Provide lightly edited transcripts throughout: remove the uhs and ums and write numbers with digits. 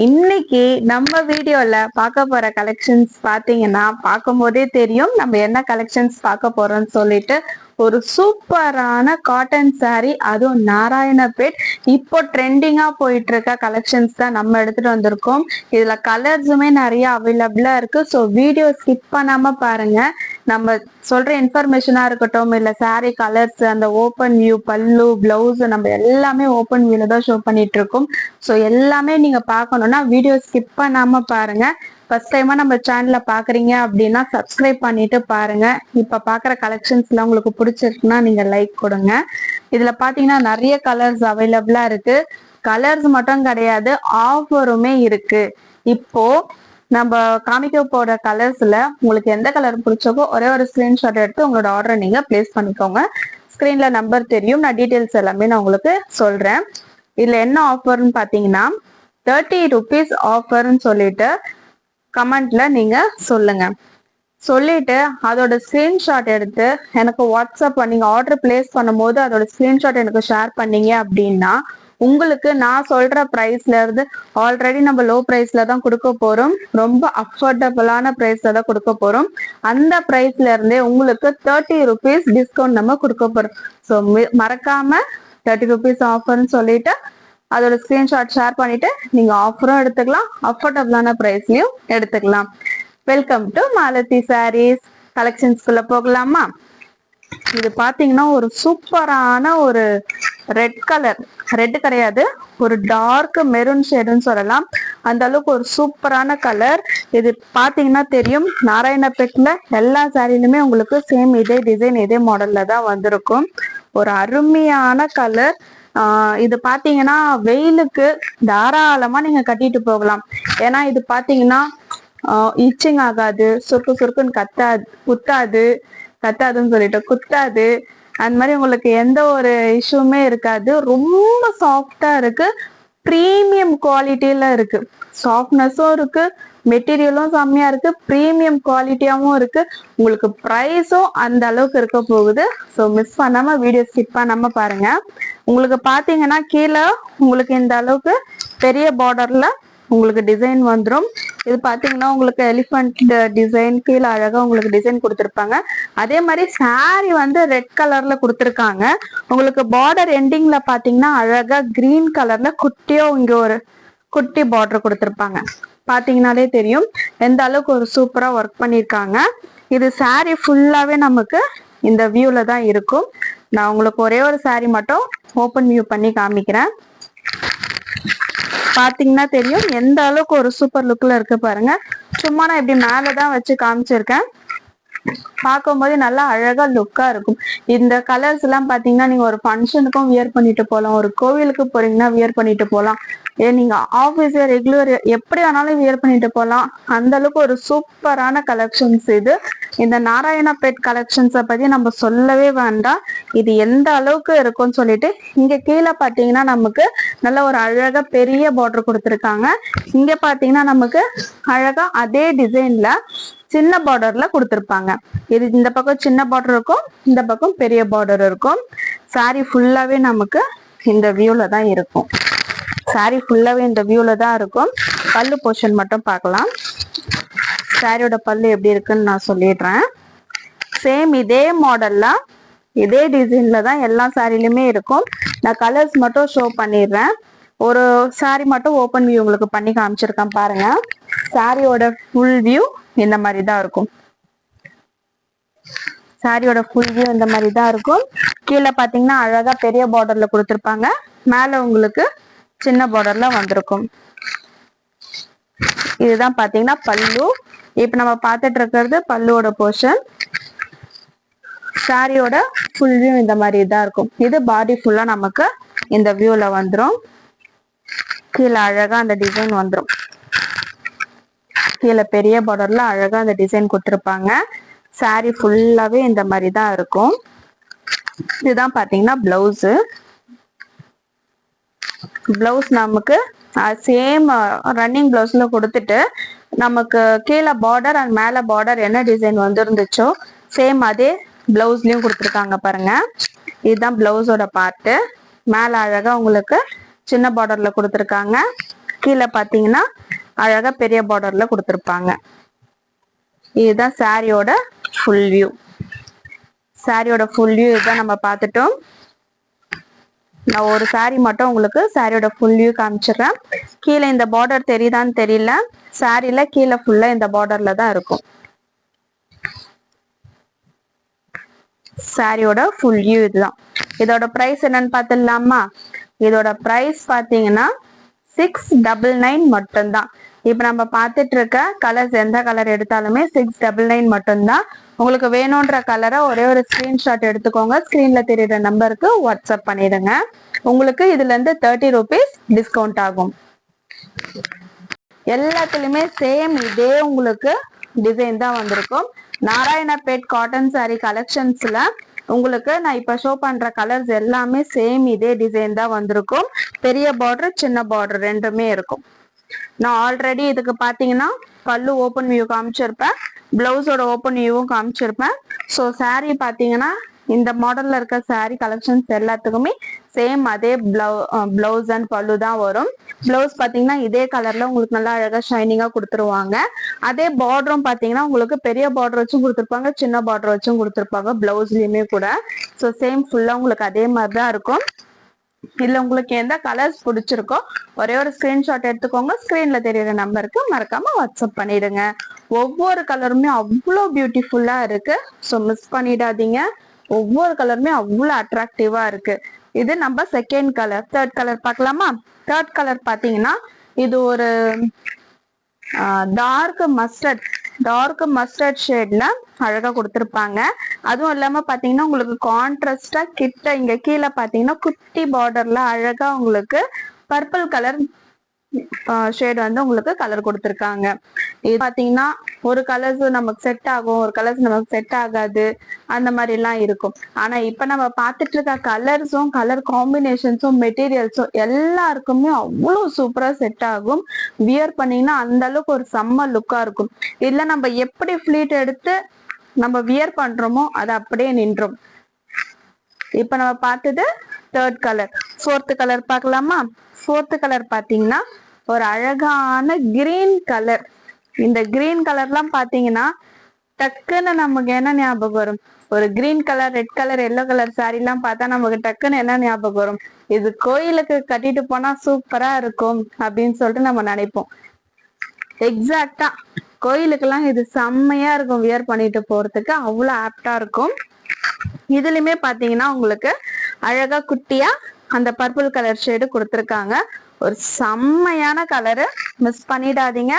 இன்னைக்கு நம்ம வீடியோல பார்க்க போற கலெக்ஷன்ஸ் பாத்தீங்கன்னா பார்க்கும் போதே தெரியும் நம்ம என்ன கலெக்ஷன்ஸ் பார்க்க போறோம்னு சொல்லிட்டு ஒரு சூப்பரான காட்டன் சாரி, அதுவும் நாராயணபேட் இப்போ ட்ரெண்டிங்கா போயிட்டு இருக்க கலெக்ஷன்ஸ் தான் நம்ம எடுத்துட்டு வந்திருக்கோம். இதுல கலர்ஸுமே நிறைய அவைலபிளா இருக்கு. ஸோ வீடியோ ஸ்கிப் பண்ணாம பாருங்க. நம்ம சொல்ற இன்ஃபர்மேஷனா இருக்கட்டும், இல்ல சாரி கலர்ஸ், அந்த ஓப்பன் வியூ, பல்லு, பிளவுஸ், நம்ம எல்லாமே ஓப்பன் வியூல தான் ஷோ பண்ணிட்டு இருக்கோம். ஸோ எல்லாமே நீங்க பார்க்கணும்னா வீடியோ ஸ்கிப் பண்ணாம பாருங்க. ஃபர்ஸ்ட் டைமா நம்ம சேனல்ல பாக்குறீங்க அப்படின்னா சப்ஸ்கிரைப் பண்ணிட்டு பாருங்க. இப்ப பாக்குற கலெக்ஷன்ஸ்ல உங்களுக்கு பிடிச்சிருக்குன்னா நீங்க லைக் கொடுங்க. இதுல பாத்தீங்கன்னா நிறைய கலர்ஸ் அவைலபிளா இருக்கு. கலர்ஸ் மட்டும் கிடையாது, ஆஃபருமே இருக்கு. இப்போ நம்ம காமிக்க போற கலர்ஸ்ல உங்களுக்கு எந்த கலர் பிடிச்சோக்கோ ஒரே ஒரு ஸ்கிரீன்ஷாட் எடுத்து உங்களோட ஆர்டரை நீங்க பிளேஸ் பண்ணிக்கோங்க. ஸ்கிரீன்ல நம்பர் தெரியும், நான் டீட்டெயில்ஸ் எல்லாமே நான் உங்களுக்கு சொல்றேன். இதுல என்ன ஆஃபர்னு பாத்தீங்கன்னா 30 rupees ஆஃபர்னு சொல்லிட்டு கமெண்ட்ல நீங்க சொல்லுங்க. சொல்லிட்டு அதோட ஸ்கிரீன்ஷாட் எடுத்து எனக்கு வாட்ஸ்அப் நீங்க ஆர்டர் பிளேஸ் பண்ணும்போது அதோட ஸ்கிரீன்ஷாட் எனக்கு ஷேர் பண்ணீங்க அப்படின்னா உங்களுக்கு நான் சொல்ற பிரைஸ்ல இருந்து, ஆல்ரெடி நம்ம லோ பிரைஸ்ல தான் கொடுக்க போறோம், ரொம்ப அஃபோர்டபுளான பிரைஸ்ல தான் கொடுக்க போறோம். அந்த பிரைஸ்ல இருந்தே உங்களுக்கு 30 rupees டிஸ்கவுண்ட் நம்ம கொடுக்க போறோம். ஸோ மறக்காம 30 rupees ஆஃபர்னு சொல்லிட்டு அதோட ஸ்கிரீன்ஷாட் ஷேர் பண்ணிட்டு நீங்க ஆஃபரும் எடுத்துக்கலாம், அஃபோர்டபுளான பிரைஸ்லயும் எடுத்துக்கலாம். Welcome to Malathi sarees. கலெக்ஷன்ஸ்குள்ள போகலாமா? இது பாத்தீங்கன்னா ஒரு சூப்பரான ஒரு ரெட் கலர், ரெட் கிடையாது, ஒரு டார்க் மெரூன் ஷேடுன்னு சொல்லலாம். அந்த அளவுக்கு ஒரு சூப்பரான கலர். இது பாத்தீங்கன்னா தெரியும், நாராயணபேட்ல எல்லா சாரிலுமே உங்களுக்கு சேம் இதே டிசைன் இதே மாடல்ல தான் வந்திருக்கும். ஒரு அருமையான கலர். இது பாத்தீங்கன்னா வெயிலுக்கு தாராளமா நீங்க கட்டிட்டு போகலாம். ஏன்னா இது பாத்தீங்கன்னா இச்சிங் ஆகாது, சுருக்கு சுருக்குன்னு கத்தாதுன்னு சொல்லிட்டு குத்தாது. அந்த மாதிரி உங்களுக்கு எந்த ஒரு இஷ்யூமே இருக்காது. ரொம்ப சாஃப்டா இருக்கு, ப்ரீமியம் குவாலிட்டியில இருக்கு. சாஃப்ட்னஸும் இருக்கு, மெட்டீரியலும் செம்மையா இருக்கு, ப்ரீமியம் குவாலிட்டியாவும் இருக்கு. உங்களுக்கு ப்ரைஸும் அந்த அளவுக்கு இருக்க போகுது. ஸோ மிஸ் பண்ணாம வீடியோ ஸ்கிப் பண்ணாம பாருங்க. உங்களுக்கு பாத்தீங்கன்னா கீழே உங்களுக்கு இந்த அளவுக்கு பெரிய பார்டர்ல உங்களுக்கு டிசைன் வந்துடும். இது பாத்தீங்கன்னா உங்களுக்கு எலிஃபண்ட் டிசைன், கீழே அழகா உங்களுக்கு டிசைன் கொடுத்துருப்பாங்க. அதே மாதிரி சாரி வந்து ரெட் கலர்ல கொடுத்துருக்காங்க. உங்களுக்கு பார்டர் எண்டிங்ல பாத்தீங்கன்னா அழகா கிரீன் கலர்ல குட்டியோ இங்க ஒரு குட்டி பார்டர் கொடுத்துருப்பாங்க. பாத்தீங்கன்னாலே தெரியும் எந்த அளவுக்கு ஒரு சூப்பரா ஒர்க் பண்ணிருக்காங்க. இது சாரி ஃபுல்லாவே நமக்கு இந்த வியூல தான் இருக்கும். நான் உங்களுக்கு ஒரே ஒரு சாரி மட்டும் ஓப்பன் வியூ பண்ணி காமிக்கிறேன். பாத்தீங்கன்னா தெரியும் எந்த அளவுக்கு ஒரு சூப்பர் லுக்ல இருக்கு பாருங்க. சும்மா நான் இப்படி மேலதான் வச்சு காமிச்சிருக்கேன். பார்க்கும்போது நல்லா அழகா லுக்கா இருக்கும். இந்த கலர்ஸ் எல்லாம் பாத்தீங்கன்னா நீங்க ஒரு ஃபங்க்ஷனுக்கும் வியர் பண்ணிட்டு போகலாம், ஒரு கோவிலுக்கு போறீங்கன்னா வியர் பண்ணிட்டு போகலாம், நீங்க ஆபீஸ் ரெகுலர் எப்படி வேணாலும் வியர் பண்ணிட்டு போகலாம். அந்த அளவுக்கு ஒரு சூப்பரான கலெக்ஷன்ஸ் இது. இந்த நாராயணபேட் கலெக்ஷன்ஸை பத்தி நம்ம சொல்லவே வேண்டாம். இது எந்த அளவுக்கு இருக்கும்னு சொல்லிட்டு இங்க கீழே பாத்தீங்கன்னா நமக்கு நல்ல ஒரு அழகா பெரிய பார்டர் கொடுத்துருக்காங்க. இங்க பாத்தீங்கன்னா நமக்கு அழகா அதே டிசைன்ல சின்ன பார்டர்ல கொடுத்துருப்பாங்க. இது இந்த பக்கம் சின்ன பார்டர் இருக்கும், இந்த பக்கம் பெரிய பார்டர் இருக்கும். சாரி ஃபுல்லாவே நமக்கு இந்த வியூல தான் இருக்கும். சாரி ஃபுல்லாவே இந்த வியூல தான் இருக்கும். பல்லு போர்ஷன் மட்டும் பார்க்கலாம். சாரியோட பல்லு எப்படி இருக்குன்னு நான் சொல்லிடுறேன். சேம் இதே மாடல்ல இதே டிசைன்ல தான் எல்லா சாரிலுமே இருக்கும். நான் கலர்ஸ் மட்டும் ஷோ பண்ணிடுறேன். ஒரு சாரி மட்டும் ஓப்பன் வியூ உங்களுக்கு பண்ணி காமிச்சிருக்கேன் பாருங்க. சாரியோட ஃபுல் வியூ இந்த மாதிரி தான் இருக்கும். சாரியோட ஃபுல் வியூ இந்த மாதிரி தான் இருக்கும். கீழே பாத்தீங்கன்னா அழகா பெரிய பார்டர்ல கொடுத்துருப்பாங்க, மேல உங்களுக்கு சின்ன பார்டர்ல வந்திருக்கும். இதுதான் பாத்தீங்கன்னா பல்லு. இப்ப நம்ம பார்த்துட்டு இருக்கிறது பல்லுவோட போர்ஷன். சாரியோட ஃபுல் வியூ இந்த மாதிரி தான் இருக்கும். இது பாடி ஃபுல்லா நமக்கு இந்த வியூல வந்துடும். கீழே அழகா அந்த டிசைன் வந்துடும். கீழே பெரிய பார்டர்ல அழகா அந்த டிசைன் கொடுத்துருப்பாங்க. சாரி ஃபுல்லாவே இந்த மாதிரி தான் இருக்கும். இதுதான் பாத்தீங்கன்னா பிளவுஸ். பிளவுஸ் நமக்கு சேம் ரன்னிங் பிளவுஸ்ல கொடுத்துட்டு நமக்கு கீழே பார்டர் அண்ட் மேல பார்டர் என்ன டிசைன் வந்துருந்துச்சோ சேம் அதே பிளவுஸ்லயும் கொடுத்துருக்காங்க பாருங்க. இதுதான் பிளவுஸோட பார்ட்டு. மேல அழகா உங்களுக்கு சின்ன பார்டர்ல கொடுத்துருக்காங்க, கீழே பாத்தீங்கன்னா அழகா பெரிய பார்டர்ல கொடுத்துருப்பாங்க. இதுதான் சாரியோட ஃபுல் வியூ. சாரியோட ஃபுல் வியூ இதுதான் நம்ம பார்த்துட்டோம். நான் ஒரு சாரி மட்டும் உங்களுக்கு சாரியோட ஃபுல் வியூ காமிச்சிடுறேன். கீழே இந்த பார்டர் தெரியுதான்னு தெரியல, சாரியில கீழே ஃபுல்லா இந்த பார்டர்ல தான் இருக்கும். சாரியோட ஃபுல் வியூ இதுதான். இதோட பிரைஸ் என்னன்னு பார்த்துடலாமா? இதோட பிரைஸ் பாத்தீங்கன்னா 699 மட்டும்தான். இப்ப நம்ம பார்த்துட்டு இருக்க கலர்ஸ் எந்த கலர் எடுத்தாலுமே 699 மட்டும்தான். உங்களுக்கு வேணும்ன்ற கலரை ஒரே ஒரு ஸ்கிரீன்ஷாட் எடுத்துக்கோங்க. ஸ்கிரீன்ல தெரியுற நம்பருக்கு வாட்ஸ்அப் பண்ணிடுங்க. உங்களுக்கு இதுல இருந்து 30 rupees டிஸ்கவுண்ட் ஆகும். எல்லாத்துலயுமே சேம் இதே உங்களுக்கு டிசைன் தான் வந்திருக்கும். நாராயணபேட் காட்டன் சாரி கலெக்ஷன்ஸ்ல உங்களுக்கு நான் இப்ப ஷோ பண்ற கலர்ஸ் எல்லாமே சேம் இதே டிசைன் தான் வந்திருக்கும். பெரிய பார்டர் சின்ன பார்டர் ரெண்டுமே இருக்கும். நான் ஆல்ரெடி இதுக்கு பாத்தீங்கன்னா பல்லு ஓப்பன் வியூ காமிச்சிருப்பேன், பிளவுஸோட ஓப்பன் வியூவும் காமிச்சிருப்பேன். ஸோ சாரி பாத்தீங்கன்னா இந்த மாடல்ல இருக்க சாரி கலெக்ஷன்ஸ் எல்லாத்துக்குமே சேம் அதே பிளவுஸ் அண்ட் பல்லு தான் வரும். பிளவுஸ் பாத்தீங்கன்னா இதே கலர்ல உங்களுக்கு நல்லா அழகா ஷைனிங்கா கொடுத்துருவாங்க. அதே பார்டரும் பாத்தீங்கன்னா உங்களுக்கு பெரிய பார்டர் வச்சும் கொடுத்துருப்பாங்க, சின்ன பார்டர் வச்சும் கொடுத்துருப்பாங்க பிளவுஸ்லயுமே கூட. ஸோ சேம் ஃபுல்லா உங்களுக்கு அதே மாதிரிதான் இருக்கும். இதுல உங்களுக்கு எந்த கலர்ஸ் பிடிச்சிருக்கோ ஒரே ஒரு ஸ்கிரீன்ஷாட் எடுத்துக்கோங்க. ஸ்கிரீன்ல தெரியுற நம்பருக்கு மறக்காம வாட்ஸ்அப் பண்ணிடுங்க. ஒவ்வொரு கலருமே அவ்வளோ பியூட்டிஃபுல்லா இருக்கு. ஸோ மிஸ் பண்ணிடாதீங்க. ஒவ்வொரு கலருமே அவ்வளோ அட்ராக்டிவா இருக்கு. இது நம்ம செகண்ட் கலர். தேர்ட் கலர் பார்க்கலாமா? தேர்ட் கலர் பாத்தீங்கன்னா இது ஒரு டார்க் மஸ்டர்ட் ஷேட்ல அழகா கொடுத்துருப்பாங்க. அதுவும் இல்லாம பாத்தீங்கன்னா உங்களுக்கு கான்ட்ராஸ்டா கிட்ட இங்க கீழே பாத்தீங்கன்னா குட்டி பார்டர்ல அழகா உங்களுக்கு பர்பிள் கலர் ஷேட் வந்து உங்களுக்கு கலர் கொடுத்துருக்காங்க. இது பாத்தீங்கன்னா ஒரு கலர்ஸ் நமக்கு செட் ஆகும், ஒரு கலர்ஸ் நமக்கு செட் ஆகாது, அந்த மாதிரி எல்லாம் இருக்கும். ஆனா இப்ப நம்ம பார்த்துட்டு இருக்க கலர்ஸும் கலர் காம்பினேஷன்ஸும் மெட்டீரியல்ஸும் எல்லாருக்குமே அவ்வளவு சூப்பரா செட் ஆகும். வியர் பண்ணீங்கன்னா அந்த அளவுக்கு ஒரு செம்ம லுக்கா இருக்கும். இதுல நம்ம எப்படி ஃபிளீட் எடுத்து நம்ம வியர் பண்றோமோ அது அப்படியே நின்றோம். இப்ப நம்ம பார்த்தது தேர்ட் கலர். ஃபோர்த் கலர் பார்க்கலாமா? ஃபோர்த் கலர் பாத்தீங்கன்னா ஒரு அழகான கிரீன் கலர். இந்த கிரீன் கலர்லாம் பாத்தீங்கன்னா டக்குன்னு நமக்கு என்ன ஞாபகம் வரும்? ஒரு green colour, red colour, yellow colour sorry எல்லாம் பார்த்தா நமக்கு டக்குன்னு என்ன ஞாபகம் வரும்? இது கோயிலுக்கு கட்டிட்டு போனா சூப்பரா இருக்கும் அப்படின்னு சொல்லிட்டு நம்ம நினைப்போம். எக்ஸாக்டா கோயிலுக்கெல்லாம் இது செம்மையா இருக்கும். வியர் பண்ணிட்டு போறதுக்கு அவ்வளவு ஆப்டா இருக்கும். இதுலயுமே பாத்தீங்கன்னா உங்களுக்கு அழகா குட்டியா அந்த பர்பிள் கலர் ஷேடு கொடுத்துருக்காங்க. ஒரு செம்மையான கலரு, மிஸ் பண்ணிடாதீங்க.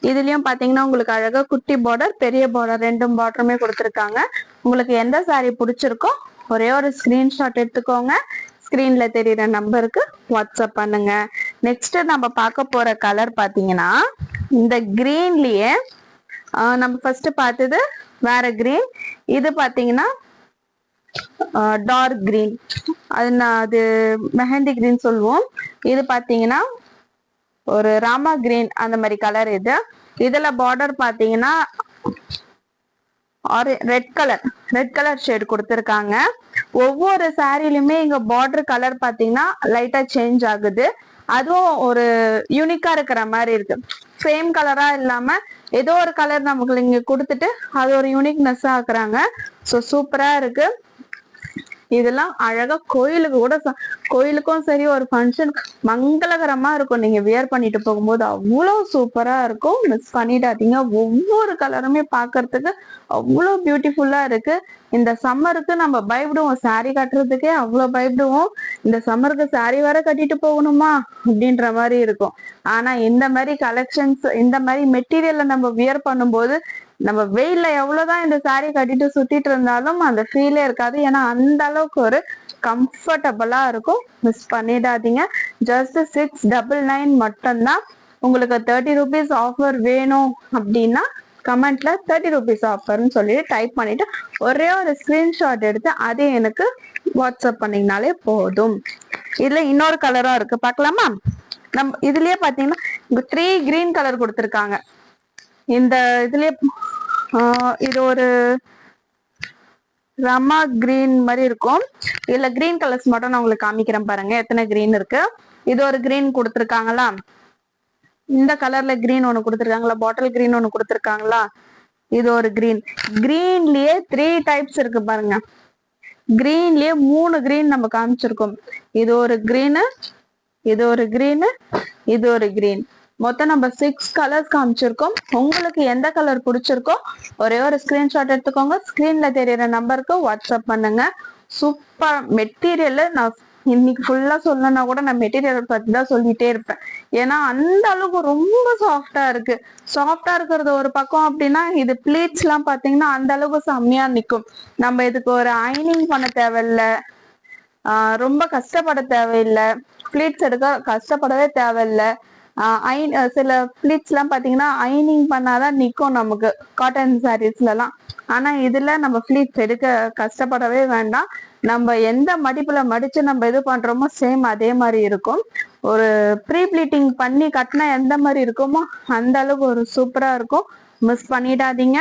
இதுலயும் பாத்தீங்கன்னா உங்களுக்கு அழகா குட்டி பார்டர் பெரிய பார்டர் ரெண்டும் பார்டருமே கொடுத்துருக்காங்க. உங்களுக்கு எந்த சாரி பிடிச்சிருக்கோ ஒரே ஒரு ஸ்கிரீன்ஷாட் எடுத்துக்கோங்க. ஸ்கிரீன்ல தெரியுற நம்பருக்கு வாட்ஸ்அப் பண்ணுங்க. நெக்ஸ்ட் நம்ம பார்க்க போற கலர் பாத்தீங்கன்னா இந்த கிரீன்லயே நம்ம ஃபர்ஸ்ட் பார்த்தது வேற கிரீன். இது பாத்தீங்கன்னா டார்க் கிரீன், அது மெஹந்தி கிரீன் சொல்லுவோம். இது பாத்தீங்கன்னா ஒரு ராமா கிரீன் அந்த மாதிரி கலர். இதுல பார்டர் பாத்தீங்கன்னா ரெட் கலர் ஷேட் கொடுத்துருக்காங்க. ஒவ்வொரு சாரிலுமே இங்க பார்டர் கலர் பாத்தீங்கன்னா லைட்டா சேஞ்ச் ஆகுது. அதுவும் ஒரு யூனிக்கா இருக்கிற மாதிரி இருக்கு. சேம் கலரா இல்லாம ஏதோ ஒரு கலர் நமக்கு இங்க கொடுத்துட்டு அது ஒரு யூனிக்னஸ் ஆக்குறாங்க. ஸோ சூப்பரா இருக்கு. இதெல்லாம் அழகா கோயிலுக்கும் சரி ஒரு ஃபங்க்ஷன் மங்களகரமா இருக்கும். நீங்க வியர் பண்ணிட்டு போகும்போது அவ்வளவு சூப்பரா இருக்கும். மிஸ் பண்ணிடாதீங்க. ஒவ்வொரு கலருமே பாக்குறதுக்கு அவ்வளவு பியூட்டிஃபுல்லா இருக்கு. இந்த சம்மருக்கு நம்ம பயப்படுவோம், சாரி கட்டுறதுக்கே அவ்வளவு பயப்படுவோம். இந்த சம்மருக்கு சாரி வர கட்டிட்டு போகணுமா அப்படின்ற மாதிரி இருக்கும். ஆனா இந்த மாதிரி கலெக்ஷன்ஸ், இந்த மாதிரி மெட்டீரியல்ல நம்ம வியர் பண்ணும்போது நம்ம வெயில்ல எவ்வளவுதான் இந்த சாரி கட்டிட்டு சுத்திட்டு இருந்தாலும் அந்த ஃபீலே இருக்காது. ஏன்னா அந்த அளவுக்கு ஒரு கம்ஃபர்டபுளா இருக்கும். மிஸ் பண்ணிடாதீங்க. ஜஸ்ட் 699 மட்டும்தான். உங்களுக்கு 30 rupees ஆஃபர் வேணும் அப்படின்னா கமெண்ட்ல 30 rupees ஆஃபர்னு சொல்லிட்டு டைப் பண்ணிட்டு ஒரே ஒரு ஸ்கிரீன்ஷாட் எடுத்து அதே எனக்கு வாட்ஸ்அப் பண்ணீங்கனாலே போதும். இதுல இன்னொரு கலரா இருக்கு, பார்க்கலாமா? நம்ம இதுலயே பாத்தீங்கன்னா 3 கிரீன் கலர் கொடுத்துருக்காங்க. இந்த இதுலயே இது ஒரு ரமா கிரீன் மாதிரி இருக்கும். இதுல கிரீன் கலர்ஸ் மட்டும் நான் உங்களுக்கு காமிக்கிறேன் பாருங்க எத்தனை கிரீன் இருக்கு. இது ஒரு கிரீன் கொடுத்துருக்காங்களா? இந்த கலர்ல கிரீன் ஒண்ணு கொடுத்துருக்காங்களா, பாட்டில் கிரீன் ஒண்ணு கொடுத்துருக்காங்களா, இது ஒரு கிரீன். கிரீன்லயே 3 டைப்ஸ் இருக்கு பாருங்க. கிரீன்லயே 3 கிரீன் நம்ம காமிச்சிருக்கோம். இது ஒரு கிரீனு, இது ஒரு கிரீனு, இது ஒரு கிரீன். மொத்தம் நம்ம 6 கலர்ஸ் காமிச்சிருக்கோம். உங்களுக்கு எந்த கலர் பிடிச்சிருக்கோ ஒரே ஒரு ஸ்கிரீன்ஷாட் எடுத்துக்கோங்க. ஸ்கிரீன்ல தெரியற நம்பருக்கு வாட்ஸ்அப் பண்ணுங்க. Super material. நான் இன்னைக்கு ஃபுல்லா சொல்லணும்னா கூட நான் மெட்டீரியல் பத்தி தான் சொல்லிட்டே இருப்பேன். ஏன்னா அந்த அளவுக்கு ரொம்ப சாஃப்டா இருக்கு. சாஃப்டா இருக்கிறது ஒரு பக்கம் அப்படின்னா, இது பிளீட்ஸ் எல்லாம் பாத்தீங்கன்னா அந்த அளவுக்கு செம்மையா நிக்கும். நம்ம இதுக்கு ஒரு அயனிங் பண்ண தேவையில்லை, ரொம்ப கஷ்டப்பட தேவையில்லை, பிளீட்ஸ் எடுக்க கஷ்டப்படவே தேவையில்லை. சில பிளீட்ஸ் எல்லாம் பாத்தீங்கன்னா அயனிங் பண்ணாதான் நிக்கும் நமக்கு காட்டன் சாரீஸ்ல எல்லாம். ஆனா இதுல நம்ம பிளீட்ஸ் எடுக்க கஷ்டப்படவே வேண்டாம். நம்ம எந்த மடிப்புல மடிச்சு நம்ம இது பண்றோமோ சேம் அதே மாதிரி இருக்கும். ஒரு ப்ரீ ப்ளீட்டிங் பண்ணி கட்டினா எந்த மாதிரி இருக்குமோ அந்த அளவுக்கு ஒரு சூப்பரா இருக்கும். மிஸ் பண்ணிடாதீங்க.